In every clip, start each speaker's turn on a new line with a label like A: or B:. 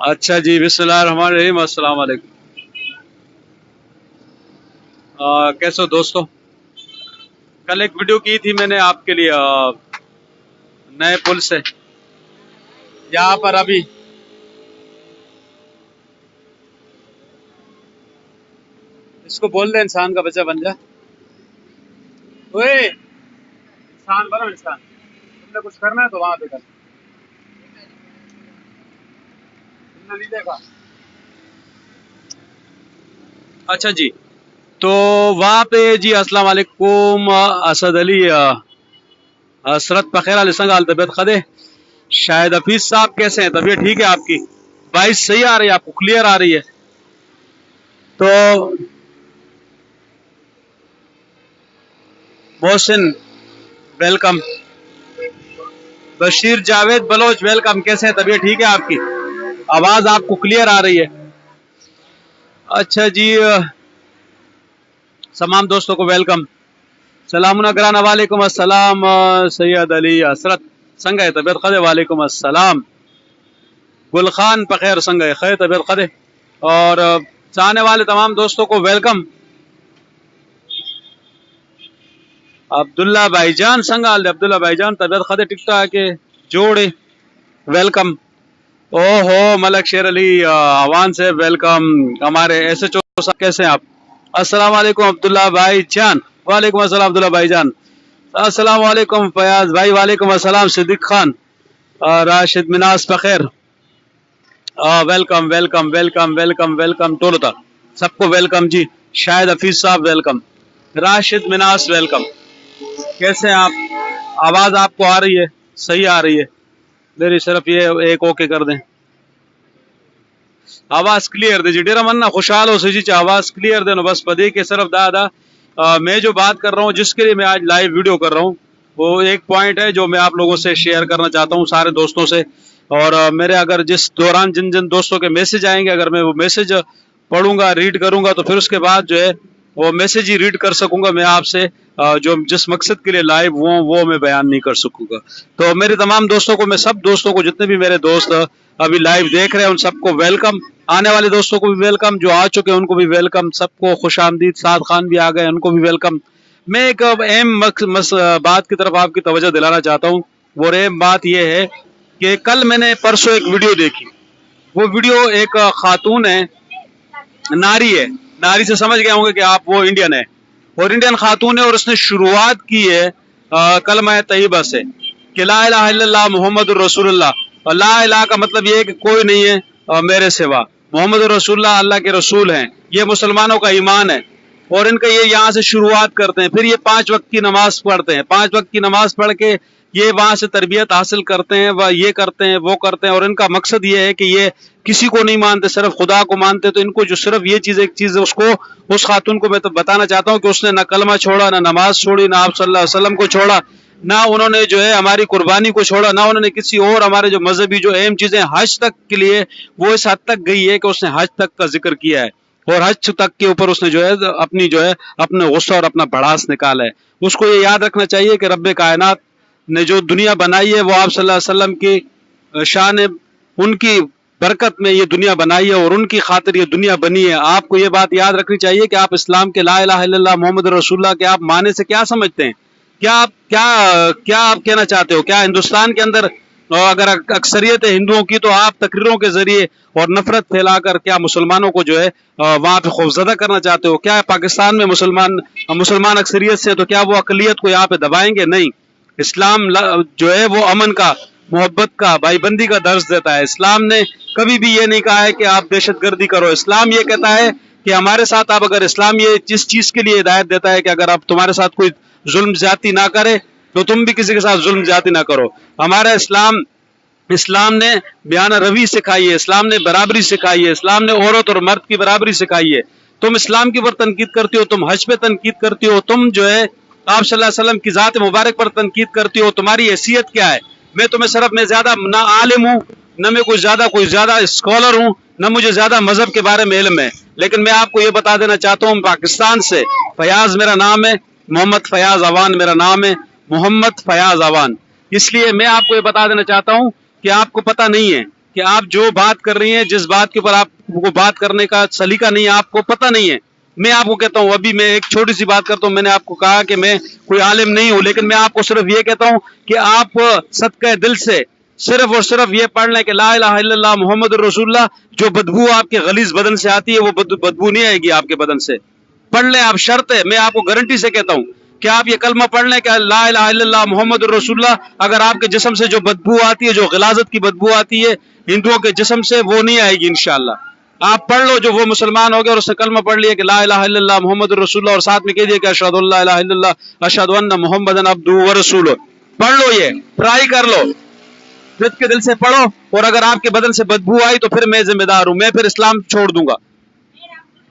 A: अच्छा जी, बिस्मिल्लाहिर्रहमानिर्रहीम, अस्सलाम वालेकुम। कैसे हो दोस्तों? कल एक वीडियो की थी मैंने आपके लिए नए पुल से यहाँ पर अभी इसको बोल दे इंसान का बच्चा बन जा। ओए इंसान बनो, इंसान तुमने कुछ करना है तो वहां पे कर, तुमने नहीं देखा। अच्छा जी, तो वहाँ पे जी अस्सलाम वालेकुम असद अली हसरत पखेर अली संगाल तबियत खदे शायद हफीज साहब कैसे हैं? तबीयत ठीक है आपकी? वॉइस सही आ रही है आपको? क्लियर आ रही है? तो मोहसिन वेलकम, बशीर जावेद बलोच वेलकम, कैसे हैं? तबीयत ठीक है आपकी? आवाज आपको क्लियर आ रही है? अच्छा जी, तमाम दोस्तों को वेलकम। सलामुन अकराना वालेकुम अस्सलाम सैयद अली हसरत संग है तबियत खदे वालेकुम अस्सलाम। गुलखान पखेर संग है खैर तबियत खदे। और चाहने वाले तमाम दोस्तों को वेलकम। अब्दुल्ला भाईजान संगाल अब्दुल्ला भाईजान तबियत खदे टिकटा के जोड़े वेलकम। ओहो मलक शेर अली आवान से वेलकम। हमारे SHO साहब कैसे हैं आप? अस्सलाम वालेकुम अब्दुल्ला भाईजान। वालेकुम अस्सलाम अब्दुल्ला भाईजान। अस्सलाम वालेकुम फयाज भाई। वालेकुम अस्सलाम सिद्दीक खान। राशिद मिनास बखैर। Welcome welcome welcome welcome welcome टोलता सबको वेलकम जी। शायद हफीज साहब वेलकम। राशिद मिनास वेलकम। कैसे हैं आप? आवाज आपको आ रही है? सही आ रही है? मेरी सिर्फ ये एक ओके कर दें। आवाज क्लियर दे जी डेरा मन्ना खुशहाल हो सी जी। आवाज क्लियर देना बस पदे के सिर्फ दादा। मैं जो बात कर रहा हूँ जिसके लिए मैं आज लाइव वीडियो कर रहा हूँ वो एक पॉइंट है जो मैं आप लोगों से शेयर करना चाहता हूँ सारे दोस्तों से। और मेरे अगर जिस दौरान जिन जिन दोस्तों के मैसेज आएंगे अगर मैं वो मैसेज पढ़ूंगा रीड करूंगा तो फिर उसके बाद जो है वो मैसेज ही रीड कर सकूंगा मैं आपसे। जो जिस मकसद के लिए लाइव वो मैं बयान नहीं कर सकूंगा। तो मेरे तमाम दोस्तों को, मैं सब दोस्तों को, जितने भी मेरे दोस्त अभी लाइव देख रहे हैं उन सबको वेलकम। आने वाले दोस्तों को भी वेलकम, जो आ चुके हैं उनको भी वेलकम। सबको खुश आमदीद। साद खान भी आ गए, उनको भी वेलकम। मैं एक अहम बात की तरफ आपकी तवज्जो दिलाना चाहता हूँ। वो अहम बात यह है कि कल मैंने परसों एक वीडियो देखी। वो वीडियो एक खातून है, नारी है, नारी से समझ गए होंगे कि आप वो इंडियन है और इंडियन खातून है और उसने शुरुआत की है कलमा तैयबा से कि ला इलाहा इल्लल्लाह मुहम्मदुर रसूलुल्लाह। ला इलाहा का मतलब ये है कि कोई नहीं है मेरे सिवा, मोहम्मद रसूलुल्लाह अल्लाह के रसूल हैं। ये मुसलमानों का ईमान है और इनका ये यहाँ से शुरुआत करते हैं। फिर ये 5 वक्त की नमाज पढ़ते हैं। 5 वक्त की नमाज पढ़ के ये वहां से तरबियत हासिल करते हैं, वह ये करते हैं वो करते हैं। और इनका मकसद ये है कि ये किसी को नहीं मानते, सिर्फ खुदा को मानते। तो इनको जो सिर्फ ये चीज एक चीज उसको, उस खातून को मैं तो बताना चाहता हूँ कि उसने ना कलमा छोड़ा, ना नमाज छोड़ी, ना आप सल्लल्लाहु अलैहि वसल्लम को छोड़ा, ना उन्होंने जो है हमारी कुर्बानी को छोड़ा, ना उन्होंने किसी और हमारे जो मजहबी जो अहम चीजें हज तक के लिए वो इस हद तक गई है कि उसने हज तक का जिक्र किया है और हज तक के ऊपर उसने जो है अपनी जो है अपने गुस्सा और अपना भड़ास निकाला है। उसको ये याद रखना चाहिए कि रब्बे कायनात ने जो दुनिया बनाई है वो आप सल्लल्लाहु अलैहि वसल्लम की शान, उनकी बरकत में ये दुनिया बनाई है और उनकी खातिर ये दुनिया बनी है। आपको ये बात याद रखनी चाहिए कि आप इस्लाम के ला इलाहा इल्लल्लाह मोहम्मद रसूलुल्लाह के आप माने से क्या समझते हैं? क्या आप कहना चाहते हो? क्या हिंदुस्तान के अंदर अगर अक्सरियत है हिंदुओं की तो आप तकरीरों के जरिए और नफरत फैलाकर क्या मुसलमानों को जो है वहां पे खौफजदा करना चाहते हो? क्या पाकिस्तान में मुसलमान अक्सरियत से तो क्या वो अकलियत को यहाँ पे दबाएंगे? नहीं। इस्लाम जो है वो अमन का, मोहब्बत का, भाईबंदी का दर्ज देता है। इस्लाम ने कभी भी ये नहीं कहा है कि आप दहशतगर्दी करो। इस्लाम ये कहता है कि हमारे साथ आप अगर, इस्लाम ये जिस चीज के लिए हिदायत देता है कि अगर आप तुम्हारे साथ कोई जुल्म ज्यादती ना करे तो तुम भी किसी के साथ जुल्म ज्यादती ना करो। हमारा इस्लाम ने बयान रवी सिखाई है, इस्लाम ने बराबरी सिखाई है, इस्लाम ने औरत और मर्द की बराबरी सिखाई है। तुम इस्लाम की पर तनकीद करती हो, तुम हज पे तनकीद करती हो, तुम जो है आप सल्लल्लाहु अलैहि वसल्लम की जात मुबारक पर तनकीद करती हो। तुम्हारी हैसियत क्या है? मैं तुम्हें सिर्फ, मैं ज्यादा ना आलिम हूँ, न मैं कोई ज्यादा स्कॉलर हूँ, न मुझे ज्यादा मजहब के बारे में इल्म है, लेकिन मैं आपको ये बता देना चाहता हूँ पाकिस्तान से फयाज मेरा नाम है, मोहम्मद फयाज अवान मेरा नाम है, मोहम्मद फयाज अवान। इसलिए मैं आपको ये बता देना चाहता हूँ कि आपको पता नहीं है کہ آپ جو بات کر رہی ہیں, جس بات کے اوپر آپ کو بات کرنے کا سلیقہ نہیں ہے, آپ کو پتہ نہیں ہے. میں آپ کو کہتا ہوں, ابھی میں ایک چھوٹی سی بات کرتا ہوں. میں نے آپ کو کہا کہ میں کوئی عالم نہیں ہوں, لیکن میں آپ کو صرف یہ کہتا ہوں کہ آپ صدقہ دل سے صرف اور صرف یہ پڑھ لیں کہ لا الہ الا اللہ محمد الرسول اللہ. جو بدبو آپ کے غلیظ بدن سے آتی ہے وہ بدبو نہیں آئے گی آپ کے بدن سے. پڑھ لیں آپ, شرط ہے, میں آپ کو گارنٹی سے کہتا ہوں کہ آپ یہ کلمہ پڑھ لیں کہ لا الہ الا اللہ محمد الرسول اللہ. اگر آپ کے جسم سے جو بدبو آتی ہے, جو غلاظت کی بدبو آتی ہے ہندوؤں کے جسم سے, وہ نہیں آئے گی انشاءاللہ. آپ پڑھ لو, جو وہ مسلمان ہو گئے اور اس نے کلمہ پڑھ لیا کہ لا الہ الا اللہ محمد الرسول اللہ, اور ساتھ میں کہہ دیا کہ اشہد ان لا الہ الا اللہ اشہد ان محمدن عبدہ ورسولہ. پڑھ لو, یہ ٹرائی کر لو, خود کے دل سے پڑھو, اور اگر آپ کے بدن سے بدبو آئی تو پھر میں ذمہ دار ہوں, میں پھر اسلام چھوڑ دوں گا.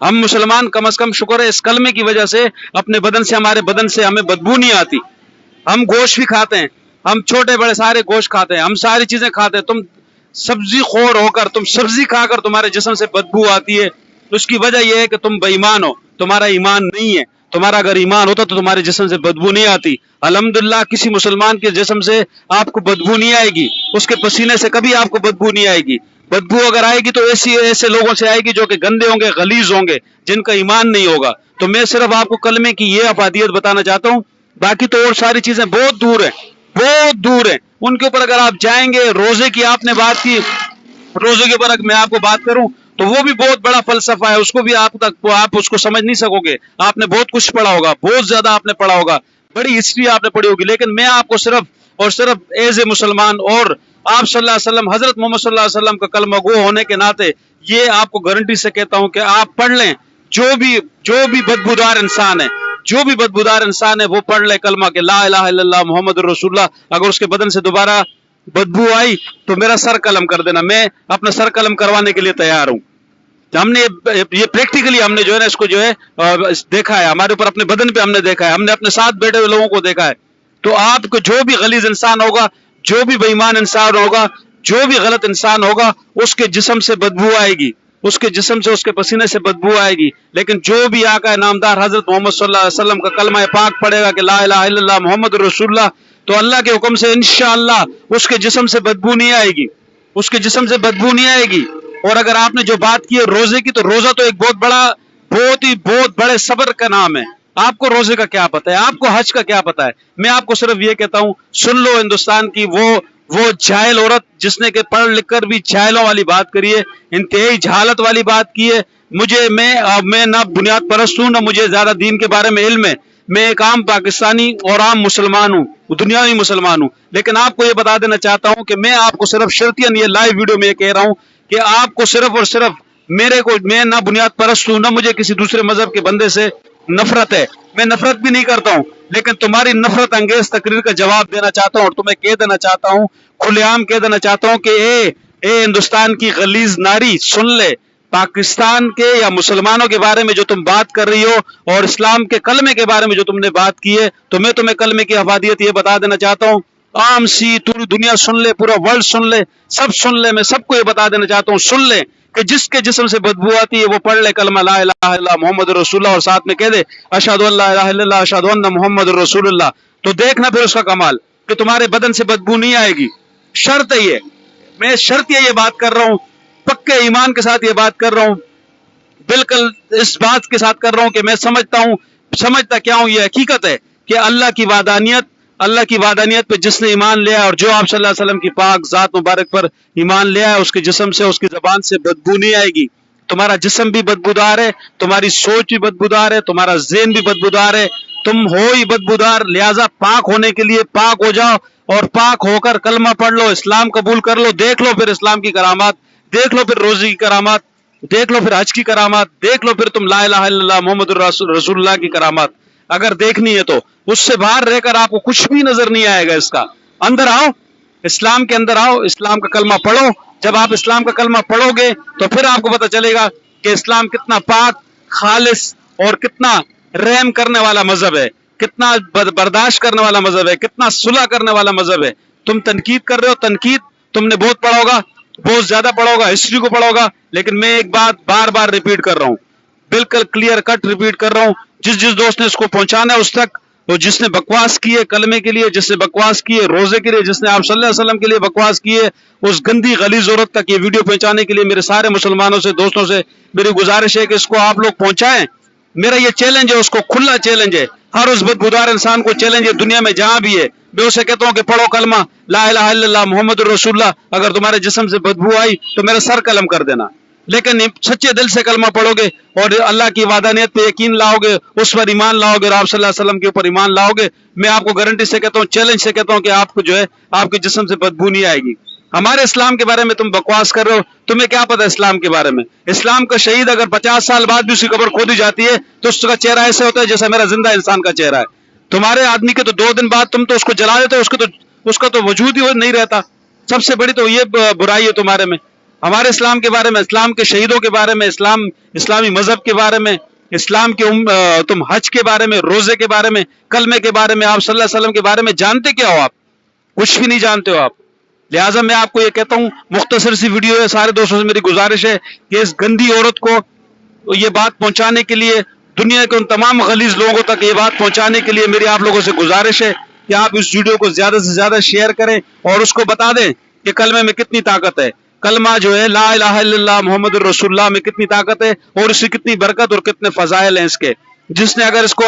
A: ہم مسلمان کم از کم شکر ہے اس کلمے کی وجہ سے اپنے بدن سے, ہمارے بدن سے ہمیں بدبو نہیں آتی. ہم گوشت بھی کھاتے ہیں, ہم چھوٹے بڑے سارے گوشت کھاتے ہیں, ہم ساری چیزیں کھاتے ہیں. تم سبزی خور ہو کر, تم سبزی کھا کر تمہارے جسم سے بدبو آتی ہے, اس کی وجہ یہ ہے کہ تم بے ایمان ہو, تمہارا ایمان نہیں ہے. تمہارا اگر ایمان ہوتا تو تمہارے جسم سے بدبو نہیں آتی. الحمدللہ کسی مسلمان کے جسم سے آپ کو بدبو نہیں آئے گی, اس کے پسینے سے کبھی آپ کو بدبو نہیں آئے گی. بدبو اگر آئے گی تو ایسے لوگوں سے آئے گی جو کہ گندے ہوں گے, غلیظ ہوں گے, جن کا ایمان نہیں ہوگا. تو میں صرف آپ کو کلمے کی یہ افادیت بتانا چاہتا ہوں, باقی تو اور ساری چیزیں بہت دور ہیں, بہت دور ہیں. ان کے اوپر اگر آپ جائیں گے, روزے کی آپ نے بات کی, روزے کے اوپر میں آپ کو بات کروں تو وہ بھی بہت بڑا فلسفہ ہے, اس کو بھی آپ اس کو سمجھ نہیں سکو گے. آپ نے بہت کچھ پڑھا ہوگا, بہت زیادہ آپ نے پڑھا ہوگا, بڑی ہسٹری آپ نے پڑھی ہوگی, لیکن میں آپ کو صرف اور صرف ایز اے مسلمان اور آپ صلی اللہ علیہ وسلم, حضرت محمد صلی اللہ علیہ وسلم کا کلمہ گو ہونے کے ناطے یہ آپ کو گارنٹی سے کہتا ہوں کہ آپ پڑھ لیں. جو بھی بدبودار انسان ہے, جو بھی بدبودار انسان ہے, وہ پڑھ لے کلمہ کہ لا الہ الا اللہ محمد الرسول اللہ. اگر اس کے بدن سے دوبارہ بدبو آئی تو میرا سر قلم کر دینا, میں اپنا سر قلم کروانے کے لیے تیار ہوں. ہم نے یہ پریکٹیکلی ہم نے جو ہے نا اس کو جو ہے دیکھا ہے, ہمارے اوپر اپنے بدن پہ ہم نے دیکھا ہے, ہم نے اپنے ساتھ بیٹھے ہوئے لوگوں کو دیکھا ہے. تو آپ کو جو بھی غلیظ انسان ہوگا, جو بھی بے ایمان انسان ہوگا, جو بھی غلط انسان ہوگا, اس کے جسم سے بدبو آئے گی, اس کے جسم سے, اس کے پسینے سے بدبو آئے گی. لیکن جو بھی آقا نامدار حضرت محمد صلی اللہ علیہ وسلم کا کلمہ پاک پڑھے گا کہ لا الہ الا اللہ محمد رسول اللہ, تو اللہ کے حکم سے انشاءاللہ اس کے جسم سے بدبو نہیں آئے گی, اس کے جسم سے بدبو نہیں آئے گی. اور اگر آپ نے جو بات کی ہے روزے کی, تو روزہ تو ایک بہت بڑے صبر کا نام ہے. آپ کو روزے کا کیا پتہ ہے, آپ کو حج کا کیا پتہ ہے. میں آپ کو صرف یہ کہتا ہوں, سن لو ہندوستان کی وہ جاہل عورت جس نے کہ پڑھ لکھ کر بھی جاہلوں والی بات کری ہے, انتہائی جہالت والی بات کی ہے. میں نہ بنیاد پرست ہوں, نہ مجھے زیادہ دین کے بارے میں علم ہے. میں ایک عام پاکستانی اور عام مسلمان ہوں, دنیاوی مسلمان ہوں. لیکن آپ کو یہ بتا دینا چاہتا ہوں کہ میں آپ کو صرف شرطیاً یہ لائیو ویڈیو میں یہ کہہ رہا ہوں کہ آپ کو صرف اور صرف میں نہ بنیاد پرست ہوں, نہ مجھے کسی دوسرے مذہب کے بندے سے نفرت ہے. میں نفرت بھی نہیں کرتا ہوں, لیکن تمہاری نفرت انگیز تقریر کا جواب دینا چاہتا ہوں, اور تمہیں کہہ دینا چاہتا ہوں, کھلے عام کہہ دینا چاہتا ہوں کہ اے ہندوستان کی غلیظ ناری, سن لے. پاکستان کے یا مسلمانوں کے بارے میں جو تم بات کر رہی ہو اور اسلام کے کلمے کے بارے میں جو تم نے بات کی ہے, تو میں تمہیں کلمے کی افادیت یہ بتا دینا چاہتا ہوں. عام سی پوری دنیا سن لے, پورا ورلڈ سن لے, سب سن لے. میں سب کو یہ بتا دینا چاہتا ہوں, سن لے کہ جس کے جسم سے بدبو آتی ہے وہ پڑھ لے کلمہ لا الہ الا اللہ محمد رسول اللہ, اور ساتھ میں کہہ دے اشہد ان لا الہ الا اللہ اشہد ان محمد رسول اللہ. تو دیکھنا پھر اس کا کمال کہ تمہارے بدن سے بدبو نہیں آئے گی. شرط ہے یہ, میں شرط یہ بات کر رہا ہوں, پکے ایمان کے ساتھ یہ بات کر رہا ہوں, بالکل اس بات کے ساتھ کر رہا ہوں کہ میں سمجھتا کیا ہوں. یہ حقیقت ہے کہ اللہ کی وحدانیت پہ جس نے ایمان لیا, اور جو آپ صلی اللہ علیہ وسلم کی پاک ذات مبارک پر ایمان لیا ہے, اس کے جسم سے, اس کی زبان سے بدبو نہیں آئے گی. تمہارا جسم بھی بدبودار ہے, تمہاری سوچ بھی بدبودار ہے, تمہارا ذہن بھی بدبودار ہے, تم ہو ہی بدبودار. لہٰذا پاک ہونے کے لیے پاک ہو جاؤ, اور پاک ہو کر کلمہ پڑھ لو, اسلام قبول کر لو. دیکھ لو پھر اسلام کی کرامات, دیکھ لو پھر روزے کی کرامات, دیکھ لو پھر حج کی کرامات, دیکھ لو پھر تم لا الہ الا اللہ محمد رسول اللہ کی کرامات. اگر دیکھنی ہے تو اس سے باہر رہ کر آپ کو کچھ بھی نظر نہیں آئے گا. اس کا اندر آؤ, اسلام کے اندر آؤ, اسلام کا کلمہ پڑھو. جب آپ اسلام کا کلمہ پڑھو گے تو پھر آپ کو پتہ چلے گا کہ اسلام کتنا پاک, خالص اور کتنا رحم کرنے والا مذہب ہے, کتنا برداشت کرنے والا مذہب ہے, کتنا صلح کرنے والا مذہب ہے. تم تنقید کر رہے ہو, تنقید تم نے بہت پڑھا ہوگا, بہت زیادہ پڑھا ہوگا, ہسٹری کو پڑھا ہوگا, لیکن میں ایک بات بار بار ریپیٹ کر رہا ہوں, بالکل کلیئر کٹ ریپیٹ کر رہا ہوں. جس دوست نے اس کو پہنچانا ہے اس تک तो जिसने बकवास की है कलमे के लिए, जिसने बकवास की है रोजे के लिए, जिसने आप सल्लल्लाहु अलैहि वसल्लम के लिए बकवास की है, उस गंदी गलीज औरत तक ये वीडियो पहुंचाने के लिए मेरे सारे मुसलमानों से, दोस्तों से मेरी गुजारिश है कि इसको आप लोग पहुंचाएं। मेरा ये चैलेंज है, उसको खुला चैलेंज है, हर उस बदबूदार इंसान को चैलेंज है दुनिया में जहां भी है। मैं उसे कहता हूं कि पढ़ो कलमा ला इलाहा इल्लल्लाह मुहम्मदुर रसूलुल्लाह, अगर तुम्हारे जिस्म से बदबू आई तो मेरा सर कलम कर देना, लेकिन सच्चे दिल से कलमा पढ़ोगे और अल्लाह की वादानियत पे यकीन लाओगे, उस पर ईमान लाओगे और आप सल्लल्लाहु अलैहि वसल्लम के ऊपर ईमान लाओगे, मैं आपको गारंटी से कहता हूँ, चैलेंज से कहता हूँ कि आपको जो है आपके जिस्म से बदबू नहीं आएगी। हमारे इस्लाम के बारे में तुम बकवास कर रहे हो, तुम्हें क्या पता इस्लाम के बारे में? इस्लाम का शहीद अगर 50 साल बाद भी उसकी कब्र खोदी जाती है तो उसका चेहरा ऐसे होता है जैसा मेरा जिंदा इंसान का चेहरा है। तुम्हारे आदमी के तो 2 दिन बाद तुम तो उसको जला देते हो, उसका तो वजूद ही नहीं रहता। सबसे बड़ी तो ये बुराई है तुम्हारे में। हमारे इस्लाम के बारे में, इस्लाम के शहीदों के बारे में, इस्लामी मजहब के बारे में, इस्लाम के तुम हज के बारे में, रोजे के बारे में, कलमे के बारे में, आप सल्लल्लाहु अलैहि वसल्लम के बारे में जानते क्या हो? आप कुछ भी नहीं जानते हो आप। लिहाजा मैं आपको ये कहता हूँ, मुख्तसर सी वीडियो है, सारे दोस्तों से मेरी गुजारिश है कि इस गंदी औरत को ये बात पहुंचाने के लिए, दुनिया के उन तमाम गलीज लोगों तक ये बात पहुंचाने के लिए मेरी आप लोगों से गुजारिश है कि आप इस वीडियो को ज्यादा से ज्यादा शेयर करें और उसको बता दें कि कलमे में कितनी ताकत है। कलमा जो है ला इलाहा इल्लल्लाह मुहम्मदुर रसूलुल्लाह में कितनी ताकत है और इसकी कितनी बरकत और कितने फजाइल हैं इसके। जिसने अगर इसको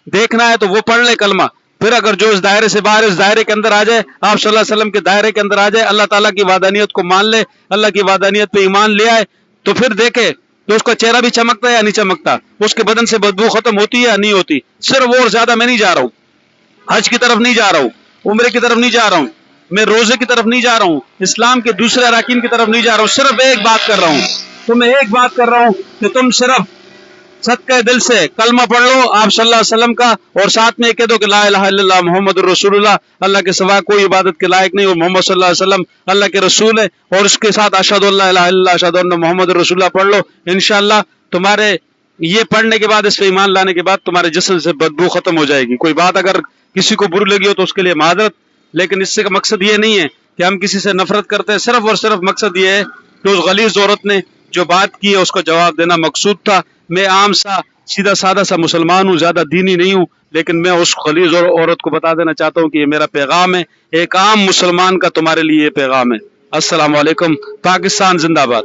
A: देखना है तो वो पढ़ ले कलमा, फिर अगर जो इस दायरे से बाहर, इस दायरे के अंदर आ जाए, आप सल्लल्लाहु अलैहि वसल्लम के दायरे के अंदर आ जाए, अल्लाह ताला की वादानियत को मान ले, अल्लाह की वादानियत पे ईमान ले आए, तो फिर देखे तो उसका चेहरा भी चमकता है या नहीं चमकता, उसके बदन से बदबू खत्म होती है या नहीं होती। सिर्फ और ज्यादा मैं नहीं जा रहा हूँ, हज की तरफ नहीं जा रहा हूँ, उम्रे की तरफ नहीं जा रहा हूँ, मैं रोजे की तरफ नहीं जा रहा हूँ, इस्लाम के दूसरे अरकान की तरफ नहीं जा रहा हूँ। सिर्फ एक बात कर रहा हूँ, तुम्हें एक बात कर रहा हूँ कि तुम सिर्फ सच्चे दिल से कलमा पढ़ लो आप सल्लल्लाहु अलैहि वसल्लम का, और साथ में कह दो कि ला इलाहा इल्लल्लाह मुहम्मदुर रसूलुल्लाह, अल्लाह के सिवा कोई इबादत के लायक नहीं और मोहम्मद सल्लल्लाहु अलैहि वसल्लम अल्लाह के रसूल है, और उसके साथ अशहदु अल्ला इलाहा इल्लल्लाह अशहदु अन्ना मुहम्मदुर रसूलुल्लाह पढ़ लो। इंशाअल्लाह तुम्हारे ये पढ़ने के बाद, इस पे ईमान लाने के बाद तुम्हारे जिस्म से बदबू खत्म हो जाएगी। कोई बात अगर किसी को बुरी लगी हो तो उसके लिए माजरत, लेकिन इससे का मकसद ये नहीं है कि हम किसी से नफरत करते हैं। सिर्फ और सिर्फ मकसद ये है कि उस गलीज औरत ने जो बात की है उसको जवाब देना मकसूद था। मैं आम सा सीधा सादा सा मुसलमान हूँ, ज्यादा दीनी नहीं हूँ, लेकिन मैं उस गलीज औरत को बता देना चाहता हूँ कि ये मेरा पैगाम है, एक आम मुसलमान का तुम्हारे लिए ये पैगाम है। अस्सलाम वालेकुम, पाकिस्तान जिंदाबाद।